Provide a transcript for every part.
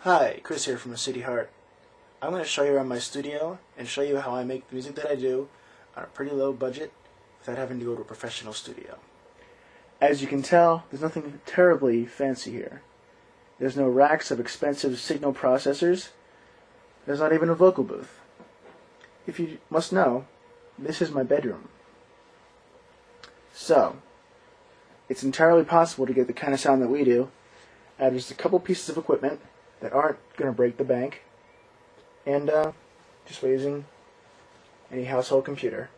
Hi, Kris here from the City Heart. I'm going to show you around my studio and show you how I make the music that I do on a pretty low budget without having to go to a professional studio. As you can tell, there's nothing terribly fancy here. There's no racks of expensive signal processors. There's not even a vocal booth. If you must know, this is my bedroom. So, it's entirely possible to get the kind of sound that we do out of just a couple pieces of equipment that aren't going to break the bank, and just by using any household computer.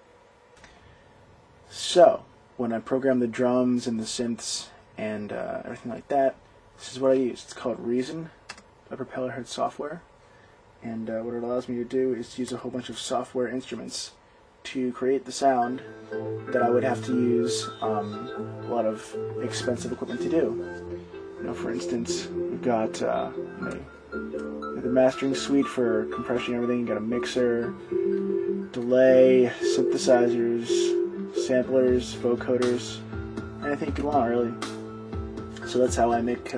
So, when I program the drums and the synths and everything like that, this is what I use. It's called Reason by Propellerhead software, and what it allows me to do is to use a whole bunch of software instruments to create the sound that I would have to use a lot of expensive equipment to do. For instance, we've got the mastering suite for compression and everything. You've got a mixer, delay, synthesizers, samplers, vocoders, anything you can want, really. So that's how I make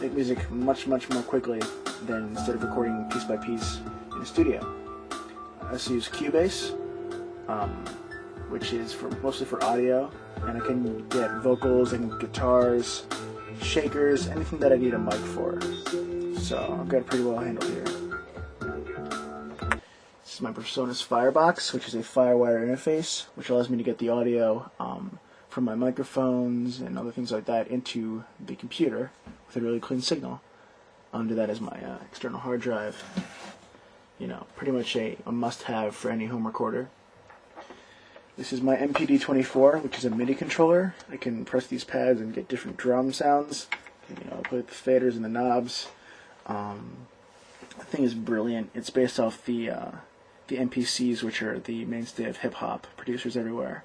music much more quickly than instead of recording piece by piece in a studio. I also use Cubase, which is mostly for audio, and I can get vocals and guitars, shakers, anything that I need a mic for. So I've got it pretty well handled here. This is my PreSonus Firebox, which is a FireWire interface, which allows me to get the audio from my microphones and other things like that into the computer with a really clean signal. I'll do that as my external hard drive. Pretty much a must-have for any home recorder. This is my MPD-24, which is a MIDI controller. I can press these pads and get different drum sounds. Play with the faders and the knobs. The thing is brilliant. It's based off the MPCs, which are the mainstay of hip-hop producers everywhere.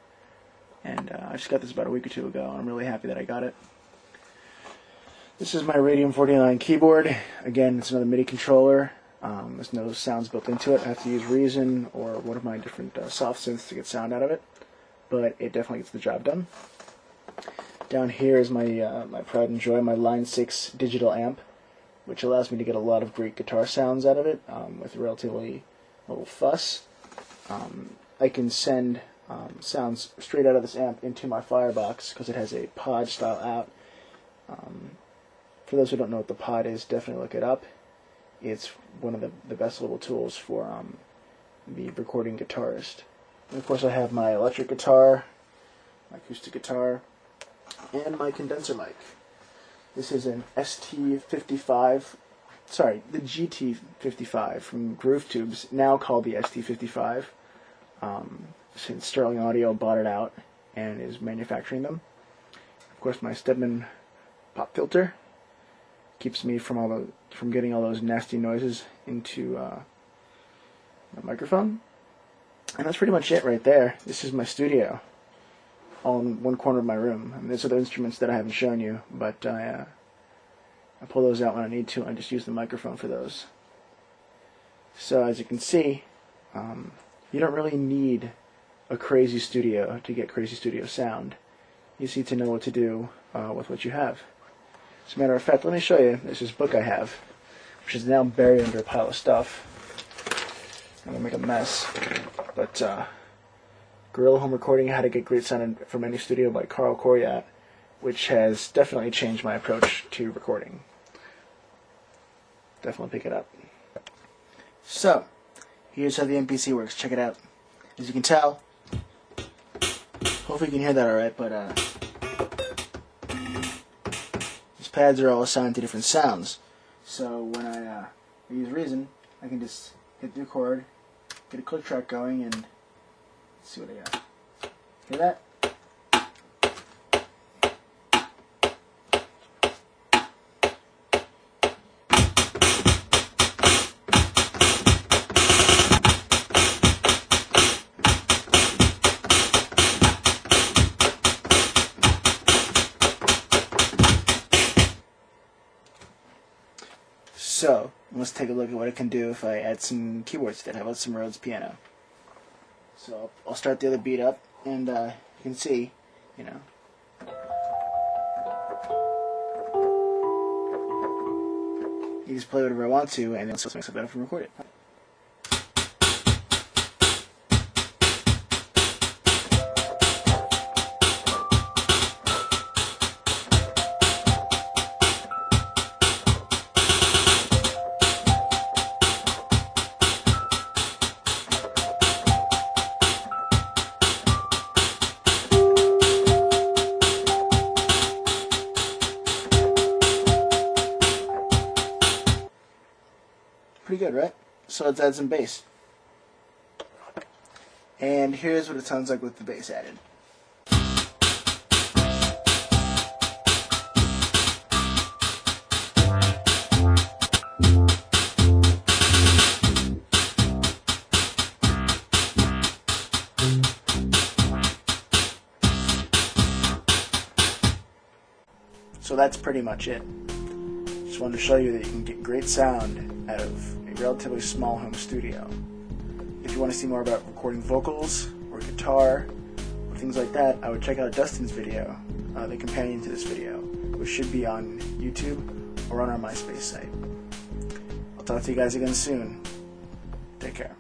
And I just got this about a week or two ago, and I'm really happy that I got it. This is my Radium 49 keyboard. Again, it's another MIDI controller. There's no sounds built into it. I have to use Reason or one of my different soft synths to get sound out of it, but it definitely gets the job done. Down here is my my pride and joy, my Line 6 digital amp, which allows me to get a lot of great guitar sounds out of it with relatively little fuss. I can send sounds straight out of this amp into my Firebox because it has a pod style out. For those who don't know what the pod is, definitely look it up. It's one of the best little tools for the recording guitarist. And of course I have my electric guitar, my acoustic guitar, and my condenser mic. This is an ST55, the GT55 from Groove Tubes, now called the ST55, since Sterling Audio bought it out and is manufacturing them. Of course my Stedman pop filter keeps me from getting all those nasty noises into my microphone. And that's pretty much it right there. This is my studio, all in one corner of my room. And there's other instruments that I haven't shown you, but I pull those out when I need to, and I just use the microphone for those. So as you can see, you don't really need a crazy studio to get crazy studio sound. You just need to know what to do with what you have. As a matter of fact, let me show you. There's this book I have, which is now buried under a pile of stuff. I'm going to make a mess. But Guerrilla Home Recording, How to Get Great Sound from Any Studio by Carl Coryat, which has definitely changed my approach to recording. Definitely pick it up. So, here's how the MPC works. Check it out. As you can tell, hopefully you can hear that alright, but pads are all assigned to different sounds. So when I use Reason, I can just hit the record, get a click track going, and see what I got. Hear that? So, let's take a look at what it can do if I add some keyboards to it. How about some Rhodes piano? So, I'll start the other beat up, and you can see, You just play whatever I want to, and then it makes it better from record it. Pretty good, right? So let's add some bass. And here's what it sounds like with the bass added. So that's pretty much it. Just wanted to show you that you can get great sound out of a relatively small home studio. If you want to see more about recording vocals or guitar or things like that, I would check out Dustin's video, the companion to this video, which should be on YouTube or on our MySpace site. I'll talk to you guys again soon. Take care.